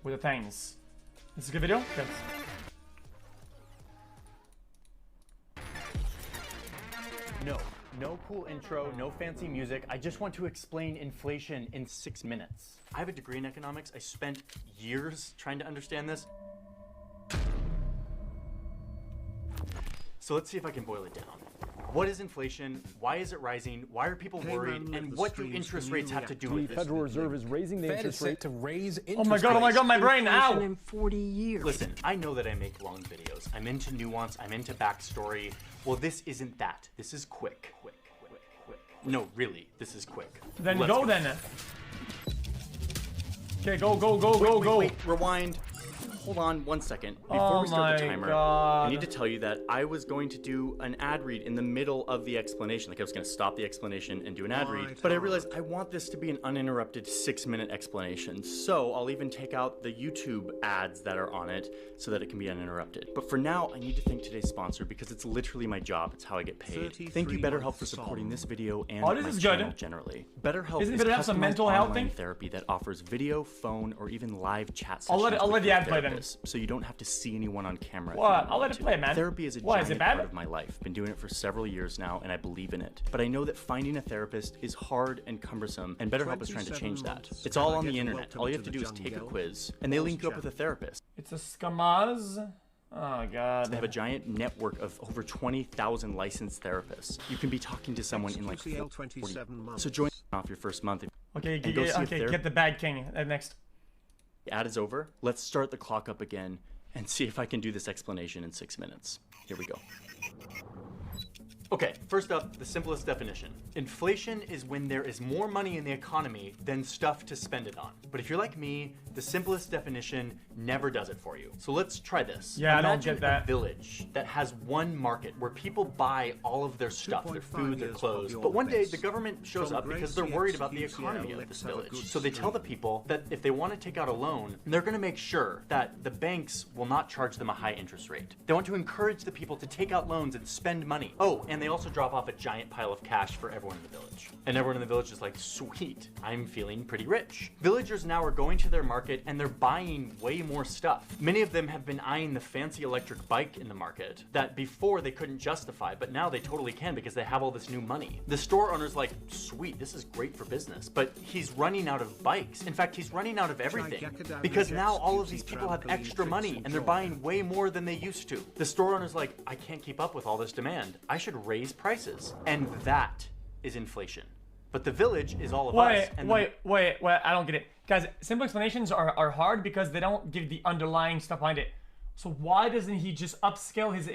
with the things. This is a good video? Good. No cool intro, no fancy music. I just want to explain inflation in 6 minutes. I have a degree in economics. I spent years trying to understand this. So let's see if I can boil it down. What is inflation? Why is it rising? Why are people worried? And what do interest rates have to do with this? The Federal Reserve is raising the interest rate to raise interest Oh my god, my brain, ow! In 40 years. Listen, I know that I make long videos. I'm into nuance, I'm into backstory. Well, this isn't that. This is quick. No, really, this is quick. Then Let's go then. Okay, go. Wait, rewind. Hold on 1 second. Before we start the timer, I need to tell you that I was going to do an ad read in the middle of the explanation. Like I was going to stop the explanation and do an ad read. But I realized I want this to be an uninterrupted 6-minute explanation. So I'll even take out the YouTube ads that are on it so that it can be uninterrupted. But for now, I need to thank today's sponsor because it's literally my job. It's how I get paid. Thank you BetterHelp for supporting this video and my channel generally. BetterHelp is some mental health online thing? therapy that offers video, phone, or even live chat I'll sessions. let the ad play then. So you don't have to see anyone on camera. What? I'll let it play, man. Therapy is a giant part of my life. Been doing it for several years now, and I believe in it. But I know that finding a therapist is hard and cumbersome, and BetterHelp is trying to change that. It's all on the internet. All you have to do is take a quiz, and they link you up with a therapist. It's a scammaz. Oh god. They have a giant network of over 20,000 licensed therapists. You can be talking to someone in like 40 months. So join off your first month. Okay, get the bag, king. Next. The ad is over. Let's start the clock up again and see if I can do this explanation in 6 minutes. Here we go. Okay, first up, the simplest definition. Inflation is when there is more money in the economy than stuff to spend it on. But if you're like me, the simplest definition never does it for you. So let's try this. Yeah, I don't get that. A village that has one market where people buy all of their stuff, their food, their clothes. But one day the government shows up because they're worried about the economy of this village. So they tell the people that if they want to take out a loan, they're going to make sure that the banks will not charge them a high interest rate. They want to encourage the people to take out loans and spend money. Oh, and they also drop off a giant pile of cash for everyone in the village. And everyone in the village is like, sweet, I'm feeling pretty rich. Villagers now are going to their market and they're buying way more stuff. Many of them have been eyeing the fancy electric bike in the market that before they couldn't justify, but now they totally can because they have all this new money. The store owner's like, sweet, this is great for business, but he's running out of bikes. In fact, he's running out of everything because now all of these people have extra money and they're buying way more than they used to. The store owner's like, I can't keep up with all this demand. I should raise prices. And that is inflation. But the village is all of us. Wait, I don't get it. Guys, simple explanations are hard because they don't give the underlying stuff behind it. So why doesn't he just upscale since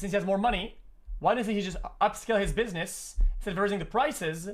he has more money, why doesn't he just upscale his business instead of raising the prices,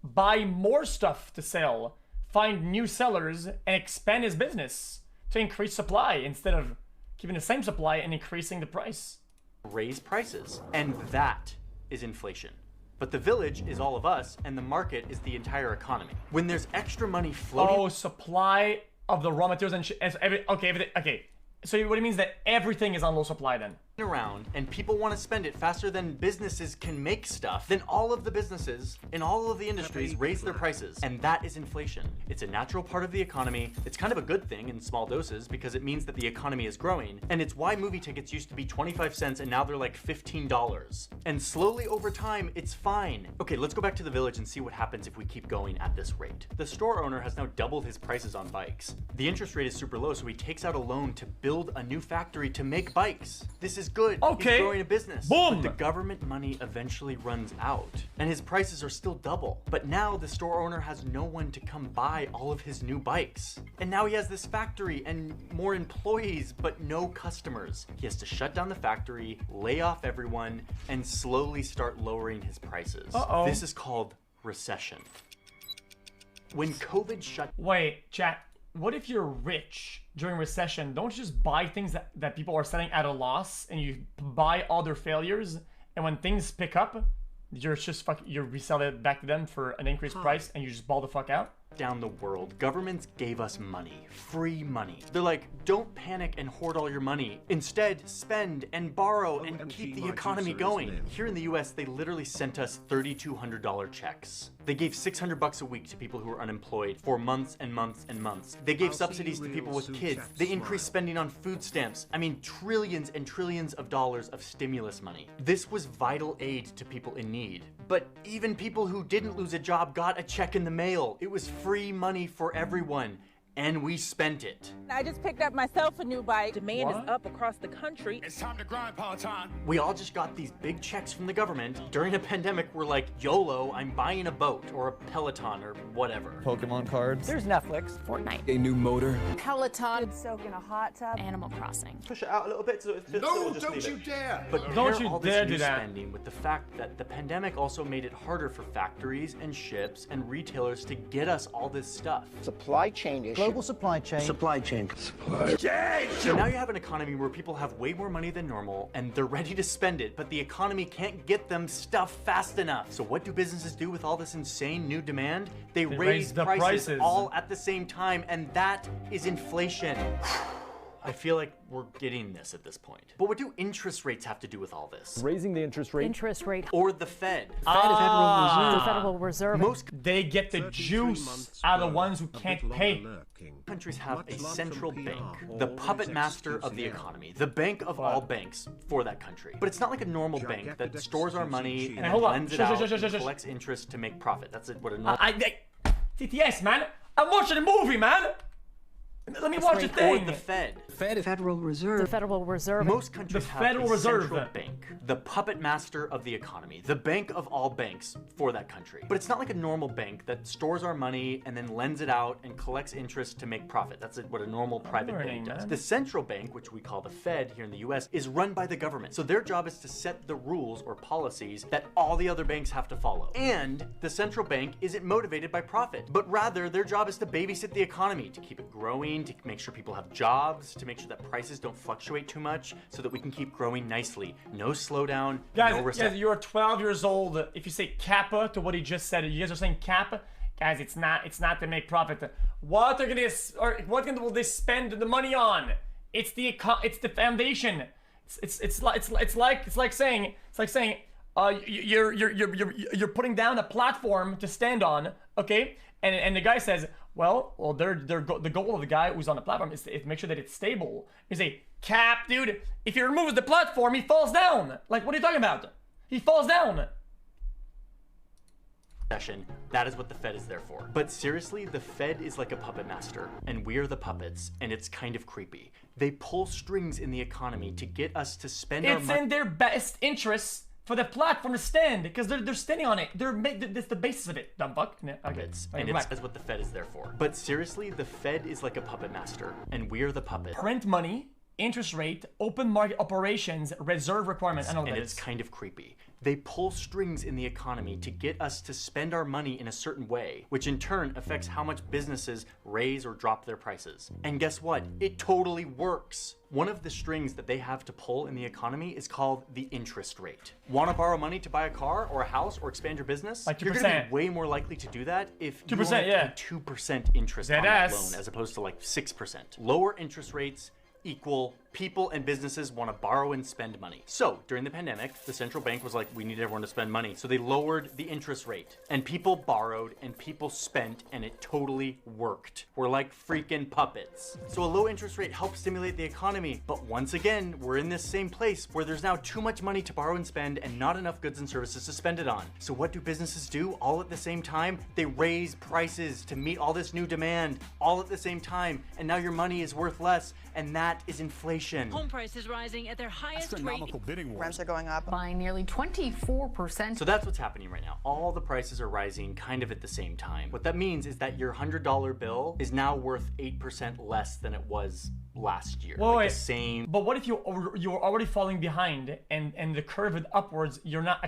buy more stuff to sell, find new sellers, and expand his business to increase supply instead of keeping the same supply and increasing the price? Raise prices. And that is inflation. But the village is all of us, and the market is the entire economy. When there's extra money floating... Oh, supply of the raw materials and shit. Okay. So what it means that everything is on low supply then? Around and people want to spend it faster than businesses can make stuff, then all of the businesses in all of the industries raise their prices, and that is inflation. It's a natural part of the economy. It's kind of a good thing in small doses because it means that the economy is growing, and it's why movie tickets used to be 25 cents and now they're like $15. And slowly over time, it's fine. Okay, let's go back to the village and see what happens if we keep going at this rate. The store owner has now doubled his prices on bikes. The interest rate is super low, so he takes out a loan to build a new factory to make bikes. This is good. Okay. He's growing a business. Boom. But the government money eventually runs out, and his prices are still double. But now the store owner has no one to come buy all of his new bikes. And now he has this factory and more employees, but no customers. He has to shut down the factory, lay off everyone, and slowly start lowering his prices. Uh-oh. This is called recession. When COVID shut... Wait, chat. What if you're rich during recession? Don't you just buy things that people are selling at a loss and you buy all their failures, and when things pick up, you resell it back to them for an increased price and you just ball the fuck out? down the world, governments gave us money, free money. They're like, don't panic and hoard all your money. Instead, spend and borrow and keep the economy going. Here in the US, they literally sent us $3,200 checks. They gave $600 a week to people who were unemployed for months and months and months. They gave subsidies to people with kids. They increased spending on food stamps. I mean, trillions and trillions of dollars of stimulus money. This was vital aid to people in need. But even people who didn't lose a job got a check in the mail. It was free money for everyone. And we spent it. I just picked up myself a new bike. Demand is up across the country. It's time to grind, Peloton. We all just got these big checks from the government. During a pandemic, we're like, YOLO, I'm buying a boat or a Peloton or whatever. Pokemon cards. There's Netflix. Fortnite. A new motor. Peloton. Soak in a hot tub. Animal Crossing. Push it out a little bit so it fits. No, don't you dare! But Don't pair you all dare this do new that. spending with the fact that the pandemic also made it harder for factories and ships and retailers to get us all this stuff. Supply chain issue. Global supply chain. Supply chain. So now you have an economy where people have way more money than normal and they're ready to spend it, but the economy can't get them stuff fast enough. So what do businesses do with all this insane new demand? They raise the prices all at the same time, and that is inflation. I feel like we're getting this at this point. But what do interest rates have to do with all this? Raising the interest rate. Interest rate. Or the Fed? The Federal Reserve. Most They get the juice out of the ones who can't pay. countries have a central bank, the puppet master of the economy, the bank of all banks for that country. But it's not like a normal bank that stores our money and then hold on. lends it out and collects interest to make profit. That's what a normal... TTS, man. I'm watching a movie, man. Let me watch a thing. Or the Fed. Federal Reserve. The Federal Reserve. Most countries The have Federal a Reserve. central bank, the puppet master of the economy, the bank of all banks for that country. But it's not like a normal bank that stores our money and then lends it out and collects interest to make profit. That's what a normal private bank does. man. The central bank, which we call the Fed here in the US, is run by the government. So their job is to set the rules or policies that all the other banks have to follow. And the central bank isn't motivated by profit, but rather their job is to babysit the economy, to keep it growing, to make sure people have jobs, to make sure that prices don't fluctuate too much so that we can keep growing nicely. No slowdown, no Guys, recession. you're 12 years old. If you say kappa to what he just said, you guys are saying kappa. Guys, it's not to make profit. What will they spend the money on? It's the foundation. It's like saying you're putting down a platform to stand on, okay? And the guy says, well, the goal of the guy who's on the platform is to make sure that it's stable. You say, cap, dude, if he removes the platform, he falls down. Like, what are you talking about? He falls down. That is what the Fed is there for. But seriously, the Fed is like a puppet master, and we're the puppets, and it's kind of creepy. They pull strings in the economy to get us to spend our money. It's in their best interest for the platform to stand, because they're standing on it. That's the basis of it, dumb fuck. Yeah, okay. And that's what the Fed is there for. But seriously, the Fed is like a puppet master, and we're the puppet. Print money, interest rate, open market operations, reserve requirements. I know what And that it's is. kind of creepy. They pull strings in the economy to get us to spend our money in a certain way, which in turn affects how much businesses raise or drop their prices. And guess what? It totally works. One of the strings that they have to pull in the economy is called the interest rate. Want to borrow money to buy a car or a house or expand your business? Like 2%. You're going to be way more likely to do that if you 2%, only yeah. pay 2% interest on that Deadass. loan as opposed to like 6%. Lower interest rates equal people and businesses want to borrow and spend money. So during the pandemic, the central bank was like, we need everyone to spend money. So they lowered the interest rate and people borrowed and people spent, and it totally worked. We're like freaking puppets. So a low interest rate helps stimulate the economy. But once again, we're in this same place where there's now too much money to borrow and spend and not enough goods and services to spend it on. So what do businesses do all at the same time? They raise prices to meet all this new demand all at the same time. And now your money is worth less, and that is inflation. Home prices rising at their highest rate. bidding wars. Rents are going up. By nearly 24%. So that's what's happening right now. All the prices are rising kind of at the same time. What that means is that your $100 bill is now worth 8% less than it was last year. Wait, like the same. But what if you're already falling behind and the curve is upwards? You're not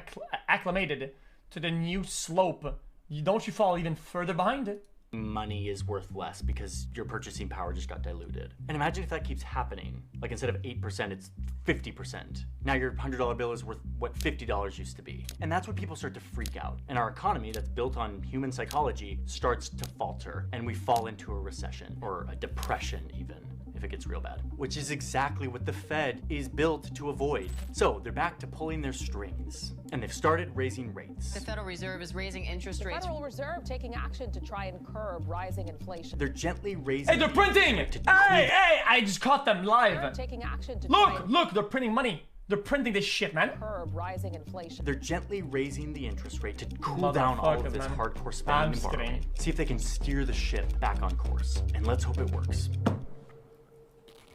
acclimated to the new slope. Don't you fall even further behind it? money is worth less because your purchasing power just got diluted. And imagine if that keeps happening. Like instead of 8%, it's 50%. Now your $100 bill is worth what $50 used to be. And that's when people start to freak out. And our economy that's built on human psychology starts to falter and we fall into a recession or a depression even, if it gets real bad, which is exactly what the Fed is built to avoid. So they're back to pulling their strings and they've started raising rates. The Federal Reserve is raising interest rates. Federal Reserve taking action to try and curb rising inflation. They're gently raising. Hey, they're printing! Hey, I just caught them live. Taking action to Look, they're printing money. They're printing this shit, man. curb rising inflation. They're gently raising the interest rate to cool down all of this hardcore spending and borrowing. See if they can steer the ship back on course. And let's hope it works.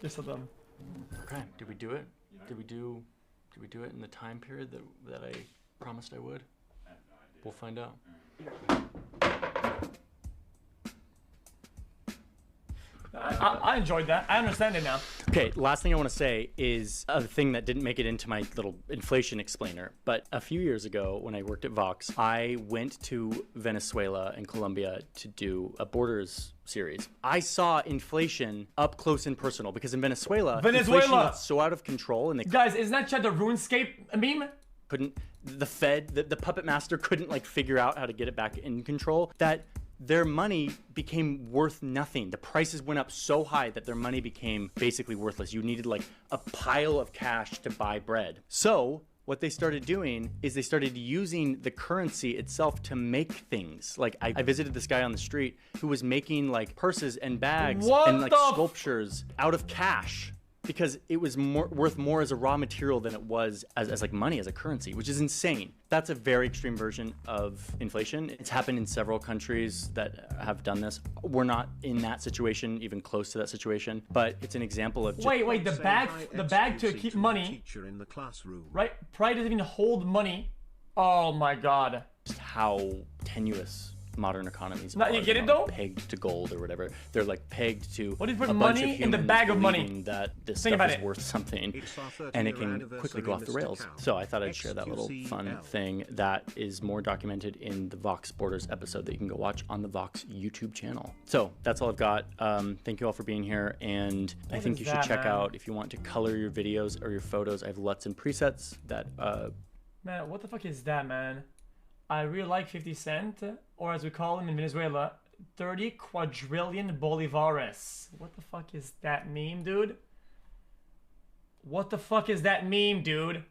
Just of them. Okay, did we do it? Did we do it in the time period that I promised I would? We'll find out. I enjoyed that. I understand it now. Okay, last thing I want to say is a thing that didn't make it into my little inflation explainer. But a few years ago, when I worked at Vox, I went to Venezuela and Colombia to do a Borders series. I saw inflation up close and personal because in Venezuela, inflation got so out of control and they guys, isn't that the RuneScape meme? Couldn't the Fed, the puppet master couldn't like figure out how to get it back in control that their money became worth nothing. The prices went up so high that their money became basically worthless. You needed like a pile of cash to buy bread. So what they started doing is they started using the currency itself to make things. Like I visited this guy on the street who was making like purses and bags and like sculptures out of cash, because it was worth more as a raw material than it was as like money, as a currency, which is insane. That's a very extreme version of inflation. It's happened in several countries that have done this. We're not in that situation, even close to that situation, but it's an example of just wait, the bag to keep money, right? Probably doesn't even hold money. Oh my God. Just how tenuous modern economies are. You get it though? Pegged to gold or whatever. They're like pegged to what if you put money in the bag of money? That this stuff is worth something and it can quickly go off the rails. So I thought I'd share that little fun thing that is more documented in the Vox Borders episode that you can go watch on the Vox YouTube channel. So that's all I've got. Thank you all for being here. And I think you should check out, if you want to color your videos or your photos, I have LUTs and presets that... Man, what the fuck is that, man? I really like 50 Cent, or as we call him in Venezuela, 30 quadrillion bolivares. What the fuck is that meme, dude? What the fuck is that meme, dude?